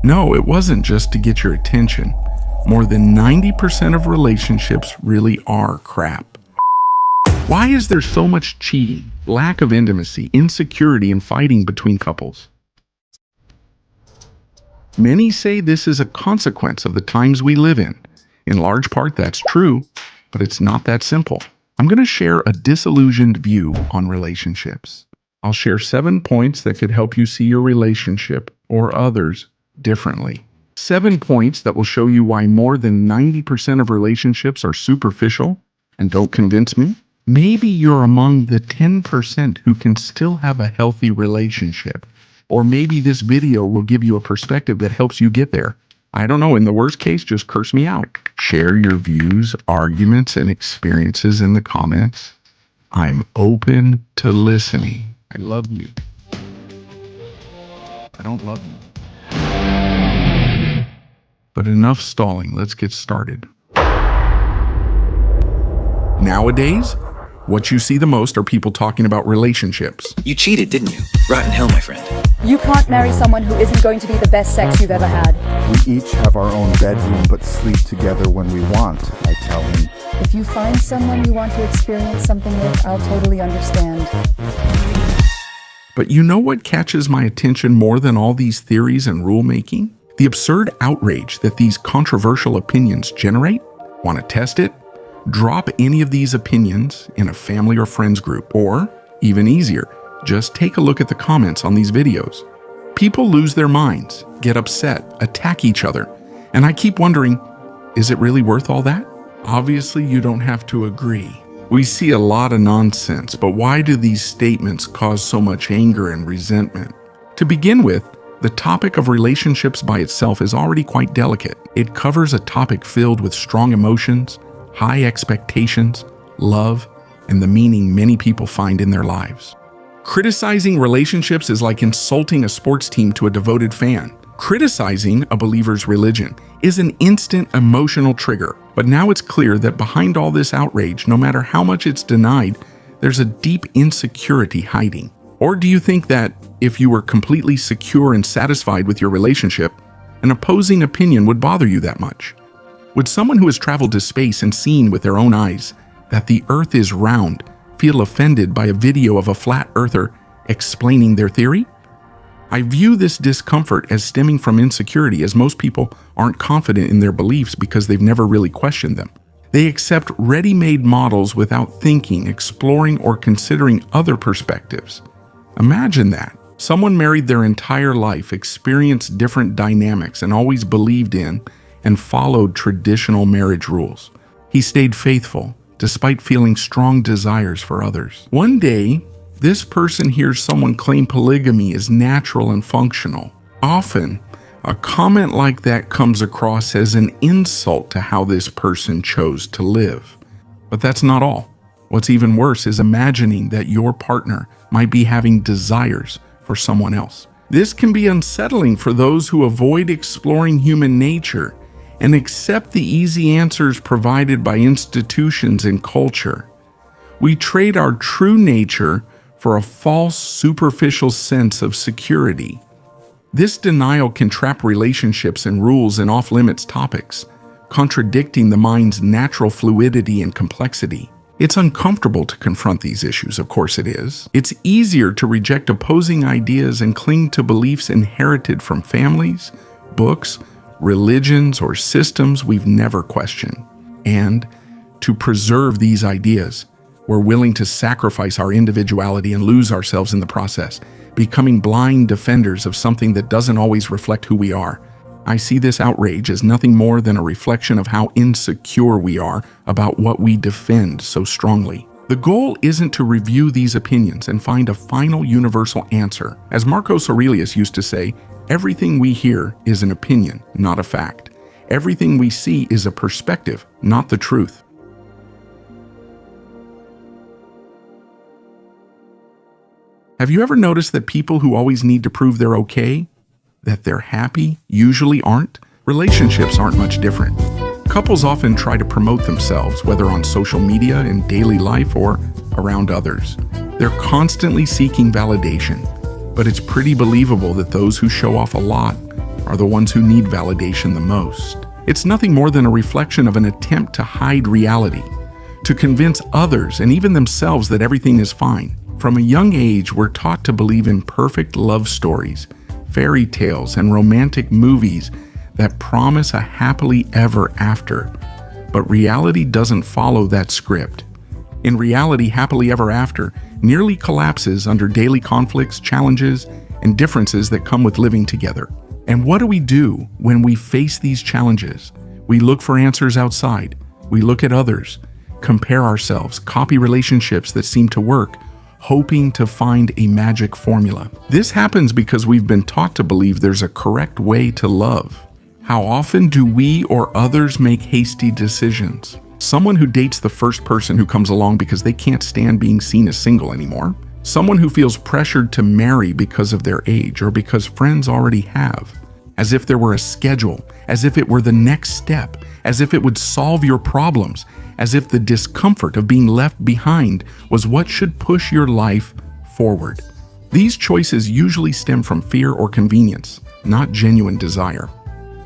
No, it wasn't just to get your attention. More than 90% of relationships really are crap. Why is there so much cheating, lack of intimacy, insecurity, and fighting between couples? Many say this is a consequence of the times we live in. In large part, that's true, but it's not that simple. I'm going to share a disillusioned view on relationships. I'll share 7 points that could help you see your relationship or others differently. 7 points that will show you why more than 90% of relationships are superficial and don't convince me. Maybe you're among the 10% who can still have a healthy relationship. Or maybe this video will give you a perspective that helps you get there. I don't know, in the worst case, just curse me out. Share your views, arguments, and experiences in the comments. I'm open to listening. I love you. I don't love you. But enough stalling, let's get started. Nowadays, what you see the most are people talking about relationships. You cheated, didn't you? Rotten hell, my friend. You can't marry someone who isn't going to be the best sex you've ever had. We each have our own bedroom, but sleep together when we want, I tell him. If you find someone you want to experience something with, I'll totally understand. But you know what catches my attention more than all these theories and rulemaking? The absurd outrage that these controversial opinions generate. Want to test it? Drop any of these opinions in a family or friends group, or, even easier, just take a look at the comments on these videos. People lose their minds, get upset, attack each other, and I keep wondering, is it really worth all that? Obviously, you don't have to agree. We see a lot of nonsense, but why do these statements cause so much anger and resentment? To begin with, the topic of relationships by itself is already quite delicate. It covers a topic filled with strong emotions, high expectations, love, and the meaning many people find in their lives. Criticizing relationships is like insulting a sports team to a devoted fan. Criticizing a believer's religion is an instant emotional trigger. But now it's clear that behind all this outrage, no matter how much it's denied, there's a deep insecurity hiding. Or do you think that if you were completely secure and satisfied with your relationship, an opposing opinion would bother you that much? Would someone who has traveled to space and seen with their own eyes that the Earth is round feel offended by a video of a flat earther explaining their theory? I view this discomfort as stemming from insecurity, as most people aren't confident in their beliefs because they've never really questioned them. They accept ready-made models without thinking, exploring, or considering other perspectives. Imagine that. Someone married their entire life, experienced different dynamics, and always believed in and followed traditional marriage rules. He stayed faithful, despite feeling strong desires for others. One day, this person hears someone claim polygamy is natural and functional. Often, a comment like that comes across as an insult to how this person chose to live. But that's not all. What's even worse is imagining that your partner might be having desires for someone else. This can be unsettling for those who avoid exploring human nature and accept the easy answers provided by institutions and culture. We trade our true nature for a false, superficial sense of security. This denial can trap relationships in rules and off-limits topics, contradicting the mind's natural fluidity and complexity. It's uncomfortable to confront these issues, of course it is. It's easier to reject opposing ideas and cling to beliefs inherited from families, books, religions, or systems we've never questioned. And to preserve these ideas, we're willing to sacrifice our individuality and lose ourselves in the process, becoming blind defenders of something that doesn't always reflect who we are. I see this outrage as nothing more than a reflection of how insecure we are about what we defend so strongly. The goal isn't to review these opinions and find a final universal answer. As Marcus Aurelius used to say, everything we hear is an opinion, not a fact. Everything we see is a perspective, not the truth. Have you ever noticed that people who always need to prove they're okay, that they're happy, usually aren't? Relationships aren't much different. Couples often try to promote themselves, whether on social media, in daily life, or around others. They're constantly seeking validation, but it's pretty believable that those who show off a lot are the ones who need validation the most. It's nothing more than a reflection of an attempt to hide reality, to convince others and even themselves that everything is fine. From a young age, we're taught to believe in perfect love stories, fairy tales, and romantic movies that promise a happily ever after. But reality doesn't follow that script. In reality, happily ever after nearly collapses under daily conflicts, challenges, and differences that come with living together. And what do we do when we face these challenges? We look for answers outside. We look at others, compare ourselves, copy relationships that seem to work, hoping to find a magic formula. This happens because we've been taught to believe there's a correct way to love. How often do we or others make hasty decisions? Someone who dates the first person who comes along because they can't stand being seen as single anymore. Someone who feels pressured to marry because of their age or because friends already have. As if there were a schedule, as if it were the next step, as if it would solve your problems, as if the discomfort of being left behind was what should push your life forward. These choices usually stem from fear or convenience, not genuine desire.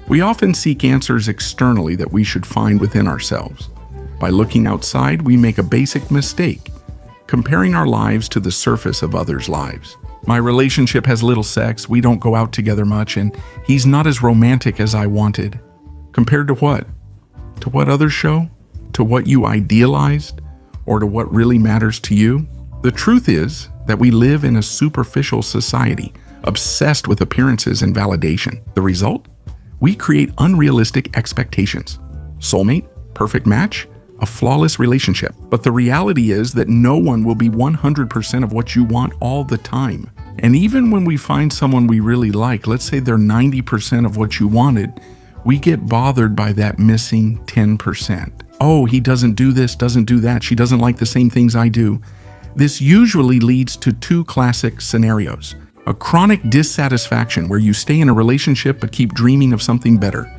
We often seek answers externally that we should find within ourselves. By looking outside, we make a basic mistake, comparing our lives to the surface of others' lives. My relationship has little sex, we don't go out together much, and he's not as romantic as I wanted. Compared to what? To what others show? To what you idealized? Or to what really matters to you? The truth is that we live in a superficial society, obsessed with appearances and validation. The result? We create unrealistic expectations. Soulmate, perfect match, a flawless relationship. But the reality is that no one will be 100% of what you want all the time. And even when we find someone we really like, let's say they're 90% of what you wanted, we get bothered by that missing 10%. Oh, he doesn't do this, doesn't do that, she doesn't like the same things I do. This usually leads to two classic scenarios. A chronic dissatisfaction where you stay in a relationship but keep dreaming of something better,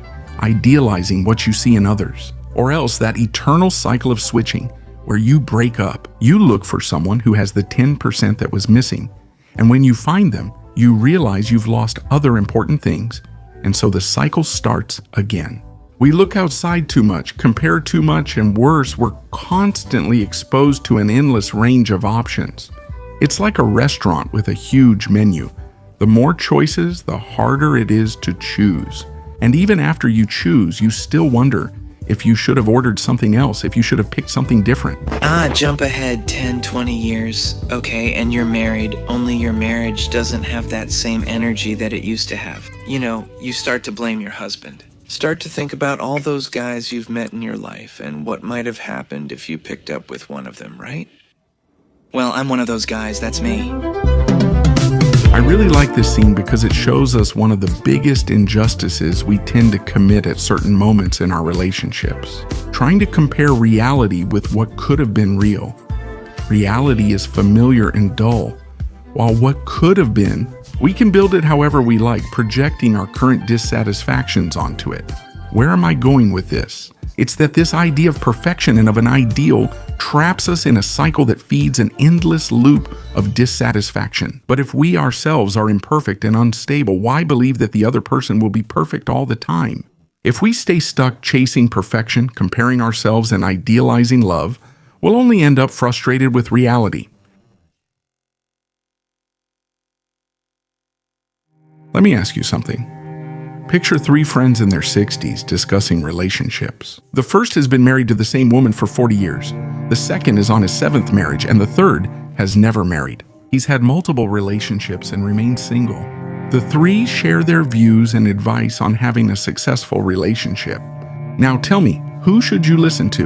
idealizing what you see in others. Or else that eternal cycle of switching where you break up. You look for someone who has the 10% that was missing. And when you find them, you realize you've lost other important things. And so the cycle starts again. We look outside too much, compare too much, and worse, we're constantly exposed to an endless range of options. It's like a restaurant with a huge menu. The more choices, the harder it is to choose. And even after you choose, you still wonder if you should have ordered something else, if you should have picked something different. Jump ahead 10, 20 years, okay, and you're married, only your marriage doesn't have that same energy that it used to have. You know, you start to blame your husband. Start to think about all those guys you've met in your life and what might have happened if you picked up with one of them, right? Well, I'm one of those guys, that's me. I really like this scene because it shows us one of the biggest injustices we tend to commit at certain moments in our relationships. Trying to compare reality with what could have been real. Reality is familiar and dull, while what could have been, we can build it however we like, projecting our current dissatisfactions onto it. Where am I going with this? It's that this idea of perfection and of an ideal traps us in a cycle that feeds an endless loop of dissatisfaction. But if we ourselves are imperfect and unstable, why believe that the other person will be perfect all the time? If we stay stuck chasing perfection, comparing ourselves, and idealizing love, we'll only end up frustrated with reality. Let me ask you something. Picture three friends in their 60s discussing relationships. The first has been married to the same woman for 40 years. The second is on his 7th marriage, and the third has never married. He's had multiple relationships and remains single. The three share their views and advice on having a successful relationship. Now tell me, who should you listen to?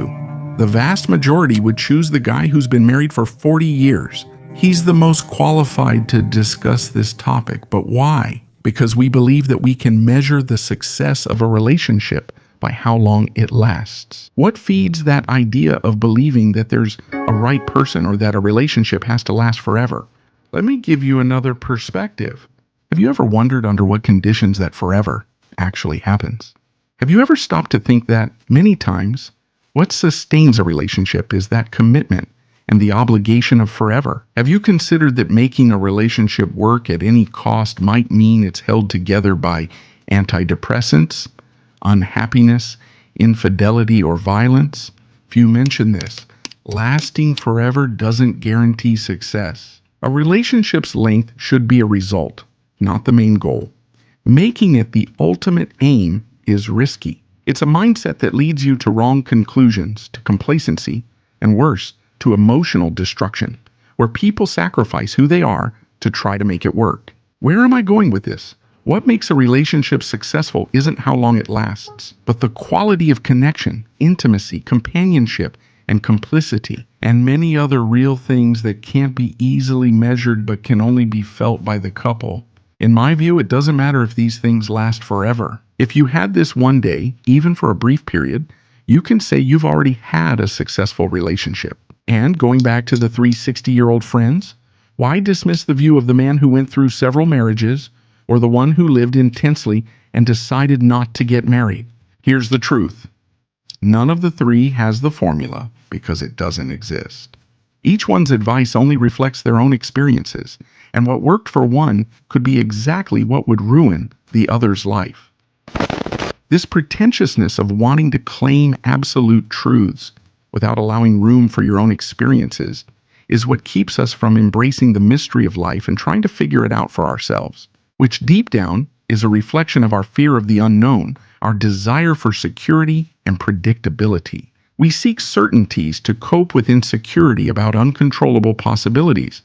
The vast majority would choose the guy who's been married for 40 years. He's the most qualified to discuss this topic, but why? Because we believe that we can measure the success of a relationship by how long it lasts. What feeds that idea of believing that there's a right person or that a relationship has to last forever? Let me give you another perspective. Have you ever wondered under what conditions that forever actually happens? Have you ever stopped to think that many times what sustains a relationship is that commitment and the obligation of forever? Have you considered that making a relationship work at any cost might mean it's held together by antidepressants, unhappiness, infidelity, or violence. Few mention this. Lasting forever doesn't guarantee success. A relationship's length should be a result, not the main goal. Making it the ultimate aim is risky. It's a mindset that leads you to wrong conclusions, to complacency, and worse, to emotional destruction, where people sacrifice who they are to try to make it work. Where am I going with this? What makes a relationship successful isn't how long it lasts, but the quality of connection, intimacy, companionship, and complicity, and many other real things that can't be easily measured but can only be felt by the couple. In my view, it doesn't matter if these things last forever. If you had this one day, even for a brief period, you can say you've already had a successful relationship. And going back to the 360-year-old friends, why dismiss the view of the man who went through several marriages or the one who lived intensely and decided not to get married? Here's the truth. None of the three has the formula because it doesn't exist. Each one's advice only reflects their own experiences, and what worked for one could be exactly what would ruin the other's life. This pretentiousness of wanting to claim absolute truths without allowing room for your own experiences is what keeps us from embracing the mystery of life and trying to figure it out for ourselves, which deep down is a reflection of our fear of the unknown, our desire for security and predictability. We seek certainties to cope with insecurity about uncontrollable possibilities,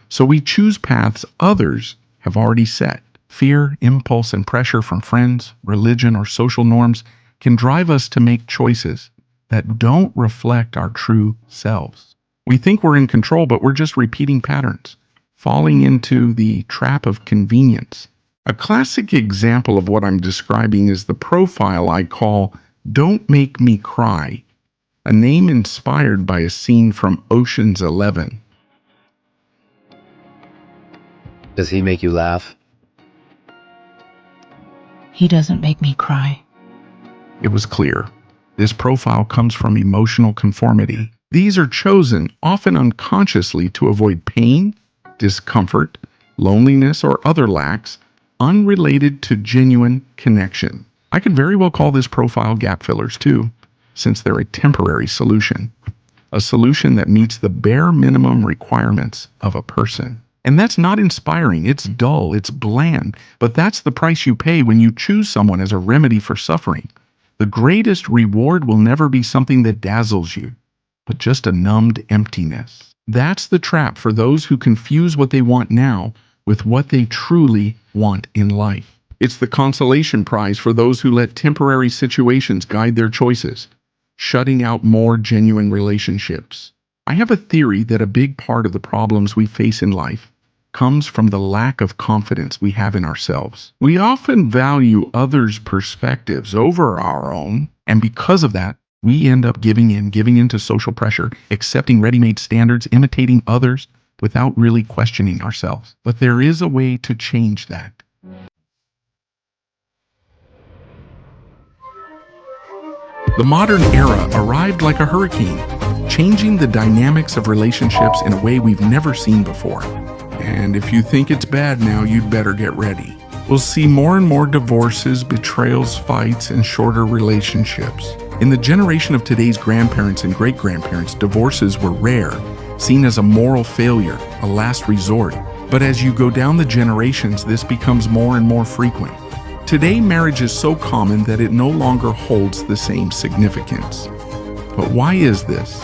so we choose paths others have already set. Fear, impulse, and pressure from friends, religion, or social norms can drive us to make choices that don't reflect our true selves. We think we're in control, but we're just repeating patterns, falling into the trap of convenience. A classic example of what I'm describing is the profile I call "Don't Make Me Cry," a name inspired by a scene from Ocean's 11. Does he make you laugh? He doesn't make me cry. It was clear. This profile comes from emotional conformity. These are chosen, often unconsciously, to avoid pain, discomfort, loneliness, or other lacks unrelated to genuine connection. I could very well call this profile gap fillers too, since they're a temporary solution. A solution that meets the bare minimum requirements of a person. And that's not inspiring, it's dull, it's bland, but that's the price you pay when you choose someone as a remedy for suffering. The greatest reward will never be something that dazzles you, but just a numbed emptiness. That's the trap for those who confuse what they want now with what they truly want in life. It's the consolation prize for those who let temporary situations guide their choices, shutting out more genuine relationships. I have a theory that a big part of the problems we face in life comes from the lack of confidence we have in ourselves. We often value others' perspectives over our own, and because of that, we end up giving in to social pressure, accepting ready-made standards, imitating others without really questioning ourselves. But there is a way to change that. The modern era arrived like a hurricane, changing the dynamics of relationships in a way we've never seen before. And if you think it's bad now, you'd better get ready. We'll see more and more divorces, betrayals, fights, and shorter relationships. In the generation of today's grandparents and great-grandparents, divorces were rare, seen as a moral failure, a last resort. But as you go down the generations, this becomes more and more frequent. Today, marriage is so common that it no longer holds the same significance. But why is this?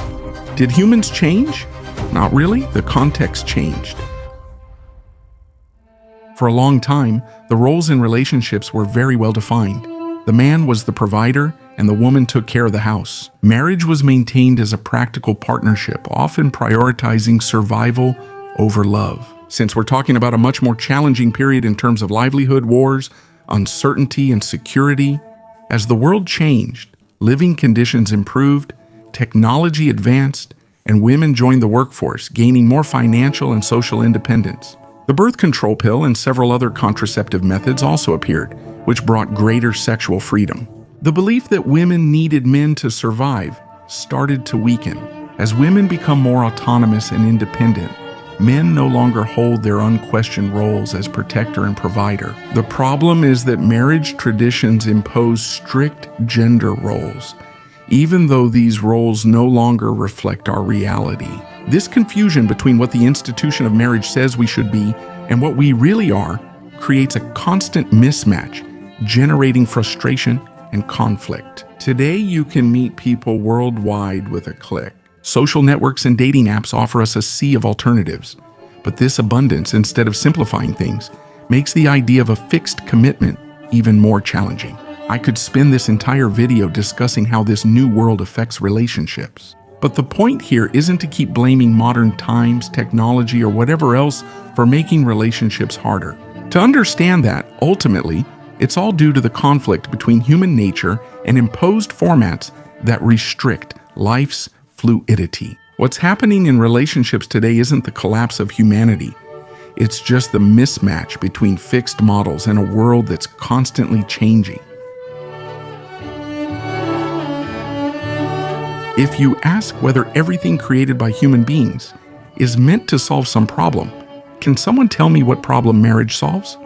Did humans change? Not really. The context changed. For a long time, the roles in relationships were very well defined. The man was the provider, and the woman took care of the house. Marriage was maintained as a practical partnership, often prioritizing survival over love. Since we're talking about a much more challenging period in terms of livelihood, wars, uncertainty, and security, as the world changed, living conditions improved, technology advanced, and women joined the workforce, gaining more financial and social independence. The birth control pill and several other contraceptive methods also appeared, which brought greater sexual freedom. The belief that women needed men to survive started to weaken. As women become more autonomous and independent, Men no longer hold their unquestioned roles as protector and provider. The problem is that marriage traditions impose strict gender roles, even though these roles no longer reflect our reality. This confusion between what the institution of marriage says we should be and what we really are creates a constant mismatch, generating frustration and conflict. Today, you can meet people worldwide with a click. Social networks and dating apps offer us a sea of alternatives, but this abundance, instead of simplifying things, makes the idea of a fixed commitment even more challenging. I could spend this entire video discussing how this new world affects relationships. But the point here isn't to keep blaming modern times, technology, or whatever else for making relationships harder. To understand that, ultimately, it's all due to the conflict between human nature and imposed formats that restrict life's fluidity. What's happening in relationships today isn't the collapse of humanity. It's just the mismatch between fixed models and a world that's constantly changing. If you ask whether everything created by human beings is meant to solve some problem, can someone tell me what problem marriage solves?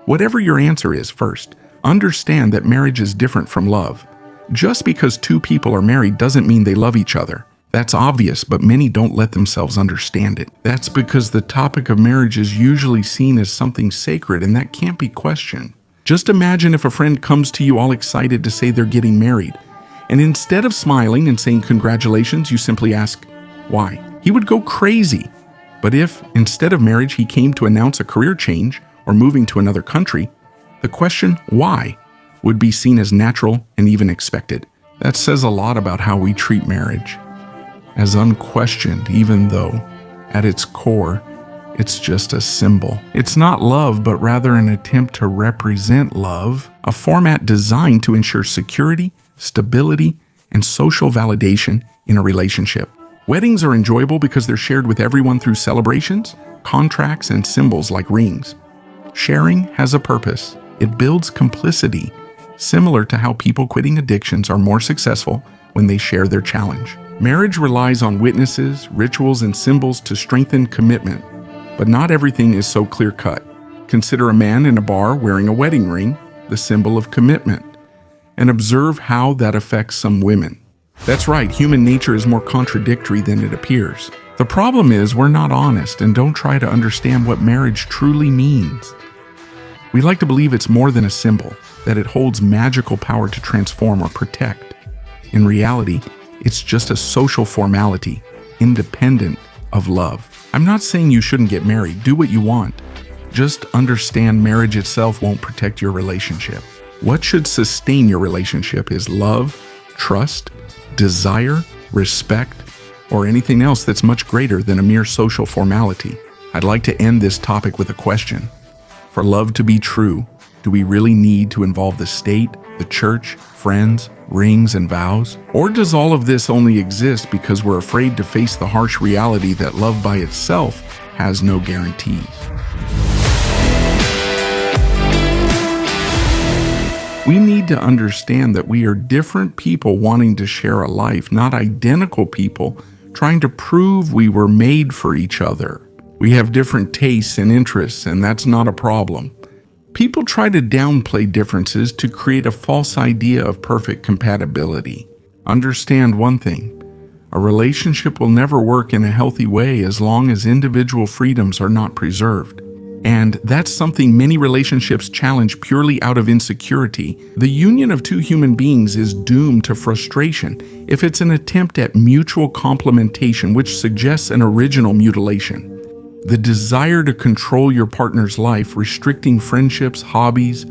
Whatever your answer is, first, understand that marriage is different from love. Just because two people are married doesn't mean they love each other. That's obvious, but many don't let themselves understand it. That's because the topic of marriage is usually seen as something sacred, and that can't be questioned. Just imagine if a friend comes to you all excited to say they're getting married, and instead of smiling and saying congratulations, you simply ask, why? He would go crazy. But if, instead of marriage, he came to announce a career change or moving to another country, the question, why, would be seen as natural and even expected. That says a lot about how we treat marriage. As unquestioned, even though, at its core, it's just a symbol. It's not love, but rather an attempt to represent love, a format designed to ensure security, stability, and social validation in a relationship. Weddings are enjoyable because they're shared with everyone through celebrations, contracts, and symbols like rings. Sharing has a purpose. It builds complicity, similar to how people quitting addictions are more successful when they share their challenge. Marriage relies on witnesses, rituals, and symbols to strengthen commitment, but not everything is so clear-cut. Consider a man in a bar wearing a wedding ring, the symbol of commitment, and observe how that affects some women. That's right, human nature is more contradictory than it appears. The problem is we're not honest and don't try to understand what marriage truly means. We like to believe it's more than a symbol, that it holds magical power to transform or protect. In reality, it's just a social formality, independent of love. I'm not saying you shouldn't get married. Do what you want. Just understand marriage itself won't protect your relationship. What should sustain your relationship is love, trust, desire, respect, or anything else that's much greater than a mere social formality. I'd like to end this topic with a question. For love to be true, do we really need to involve the state, the church, friends, rings, and vows? Or does all of this only exist because we're afraid to face the harsh reality that love by itself has no guarantees? We need to understand that we are different people wanting to share a life, not identical people trying to prove we were made for each other. We have different tastes and interests, and that's not a problem. People try to downplay differences to create a false idea of perfect compatibility. Understand one thing. A relationship will never work in a healthy way as long as individual freedoms are not preserved. And that's something many relationships challenge purely out of insecurity. The union of two human beings is doomed to frustration if it's an attempt at mutual complementation, which suggests an original mutilation. The desire to control your partner's life, restricting friendships, hobbies,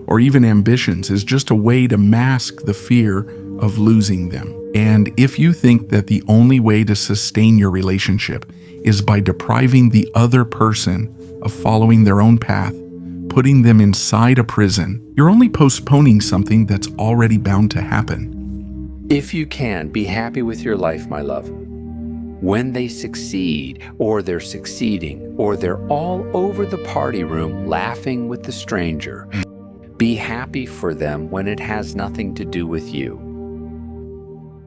or even ambitions is just a way to mask the fear of losing them. And if you think that the only way to sustain your relationship is by depriving the other person of following their own path, putting them inside a prison, you're only postponing something that's already bound to happen. If you can, be happy with your life, my love. When they succeed, or they're succeeding, or they're all over the party room laughing with the stranger, be happy for them when it has nothing to do with you.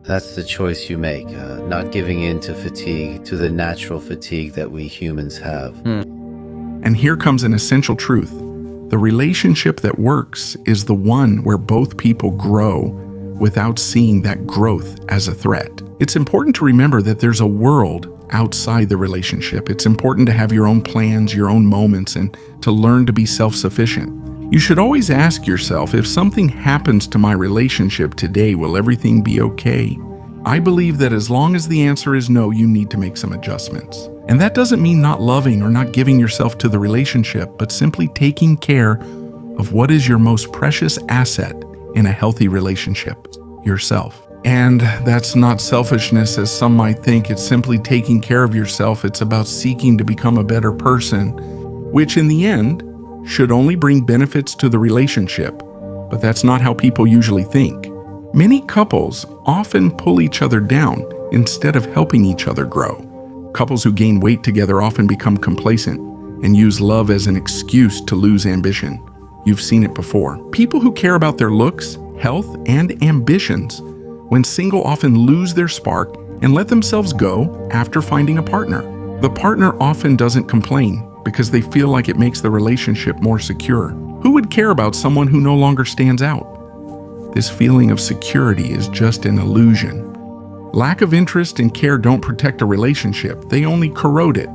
That's the choice you make, not giving in to fatigue, to the natural fatigue that we humans have. And here comes an essential truth. The relationship that works is the one where both people grow without seeing that growth as a threat. It's important to remember that there's a world outside the relationship. It's important to have your own plans, your own moments, and to learn to be self-sufficient. You should always ask yourself, if something happens to my relationship today, will everything be okay? I believe that as long as the answer is no, you need to make some adjustments. And that doesn't mean not loving or not giving yourself to the relationship, but simply taking care of what is your most precious asset in a healthy relationship, yourself. And that's not selfishness as some might think. It's simply taking care of yourself. It's about seeking to become a better person, which in the end should only bring benefits to the relationship. But that's not how people usually think. Many couples often pull each other down instead of helping each other grow. Couples who gain weight together often become complacent and use love as an excuse to lose ambition. You've seen it before. People who care about their looks, health, and ambitions, when single, often lose their spark and let themselves go after finding a partner. The partner often doesn't complain because they feel like it makes the relationship more secure. Who would care about someone who no longer stands out? This feeling of security is just an illusion. Lack of interest and care don't protect a relationship, they only corrode it.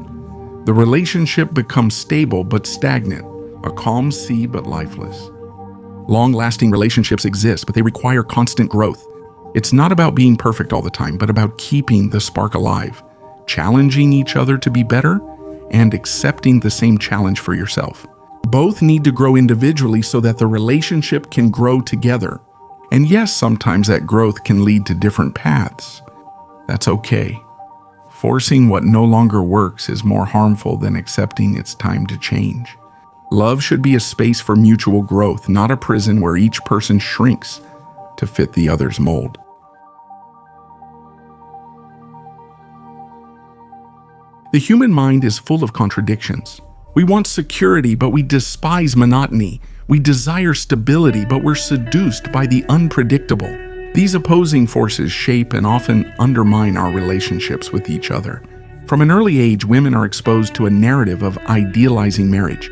The relationship becomes stable but stagnant, a calm sea but lifeless. Long-lasting relationships exist, but they require constant growth. It's not about being perfect all the time, but about keeping the spark alive, challenging each other to be better, and accepting the same challenge for yourself. Both need to grow individually so that the relationship can grow together. And yes, sometimes that growth can lead to different paths. That's okay. Forcing what no longer works is more harmful than accepting it's time to change. Love should be a space for mutual growth, not a prison where each person shrinks to fit the other's mold. The human mind is full of contradictions. We want security, but we despise monotony. We desire stability, but we're seduced by the unpredictable. These opposing forces shape and often undermine our relationships with each other. From an early age, women are exposed to a narrative of idealizing marriage,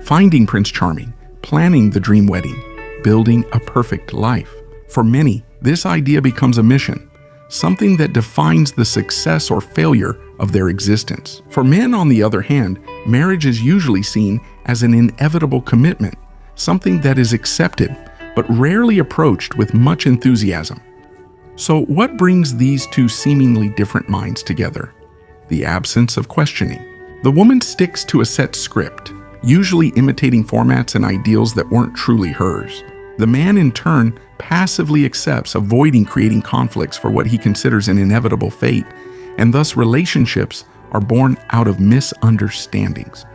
finding Prince Charming, planning the dream wedding, building a perfect life. For many, this idea becomes a mission, something that defines the success or failure of their existence. For men, on the other hand, marriage is usually seen as an inevitable commitment, something that is accepted, but rarely approached with much enthusiasm. So what brings these two seemingly different minds together? The absence of questioning. The woman sticks to a set script, usually imitating formats and ideals that weren't truly hers. The man, in turn, passively accepts, avoiding creating conflicts for what he considers an inevitable fate, and thus relationships are born out of misunderstandings.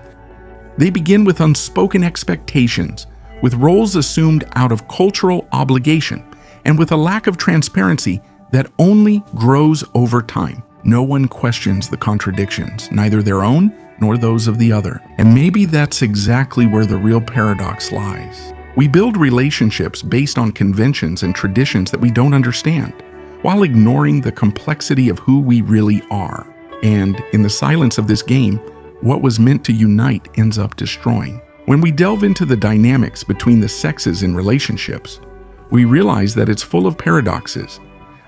They begin with unspoken expectations, with roles assumed out of cultural obligation, and with a lack of transparency that only grows over time. No one questions the contradictions, neither their own nor those of the other. And maybe that's exactly where the real paradox lies. We build relationships based on conventions and traditions that we don't understand, while ignoring the complexity of who we really are. And in the silence of this game, what was meant to unite ends up destroying. When we delve into the dynamics between the sexes in relationships, we realize that it's full of paradoxes,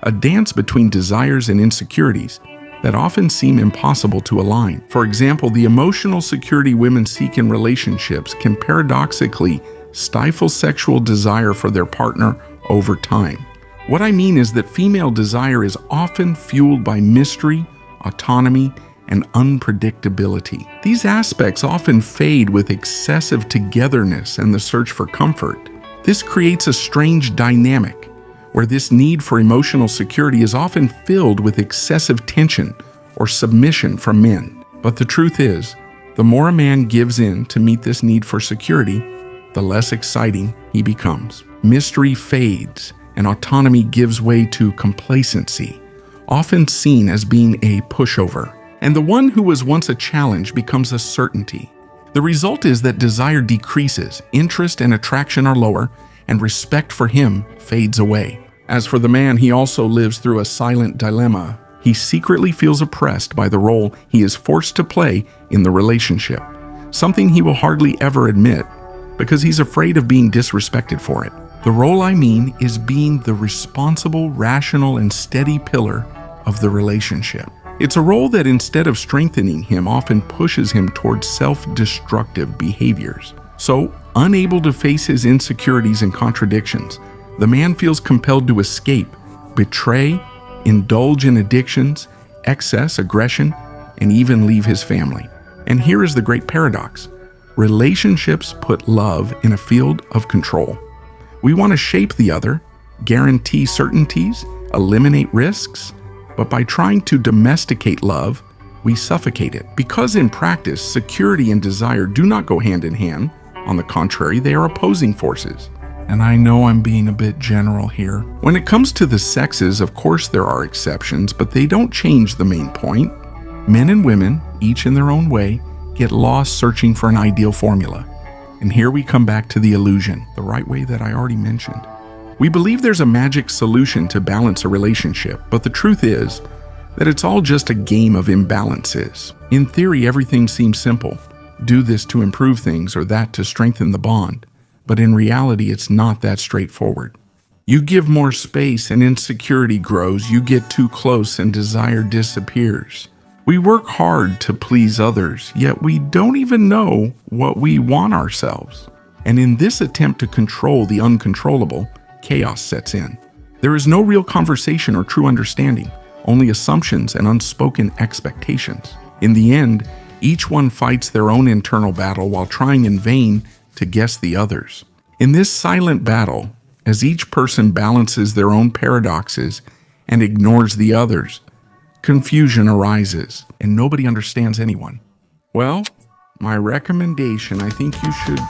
a dance between desires and insecurities that often seem impossible to align. For example, the emotional security women seek in relationships can paradoxically stifle sexual desire for their partner over time. What I mean is that female desire is often fueled by mystery, autonomy, and unpredictability. These aspects often fade with excessive togetherness and the search for comfort. This creates a strange dynamic where this need for emotional security is often filled with excessive tension or submission from men. But the truth is, the more a man gives in to meet this need for security, the less exciting he becomes. Mystery fades, and autonomy gives way to complacency, often seen as being a pushover. And the one who was once a challenge becomes a certainty. The result is that desire decreases, interest and attraction are lower, and respect for him fades away. As for the man, he also lives through a silent dilemma. He secretly feels oppressed by the role he is forced to play in the relationship, something he will hardly ever admit because he's afraid of being disrespected for it. The role I mean is being the responsible, rational, and steady pillar of the relationship. It's a role that instead of strengthening him, often pushes him towards self-destructive behaviors. So, unable to face his insecurities and contradictions, the man feels compelled to escape, betray, indulge in addictions, excess, aggression, and even leave his family. And here is the great paradox. Relationships put love in a field of control. We want to shape the other, guarantee certainties, eliminate risks, but by trying to domesticate love, we suffocate it. Because in practice, security and desire do not go hand in hand. On the contrary, they are opposing forces. And I know I'm being a bit general here. When it comes to the sexes, of course there are exceptions, but they don't change the main point. Men and women, each in their own way, get lost searching for an ideal formula. And here we come back to the illusion, the right way that I already mentioned. We believe there's a magic solution to balance a relationship, but the truth is that it's all just a game of imbalances. In theory, everything seems simple. Do this to improve things or that to strengthen the bond. But in reality, it's not that straightforward. You give more space and insecurity grows, you get too close and desire disappears. We work hard to please others, yet we don't even know what we want ourselves. And in this attempt to control the uncontrollable, chaos sets in. There is no real conversation or true understanding, only assumptions and unspoken expectations. In the end, each one fights their own internal battle while trying in vain to guess the others. In this silent battle, as each person balances their own paradoxes and ignores the others, confusion arises and nobody understands anyone. Well, my recommendation, I think you should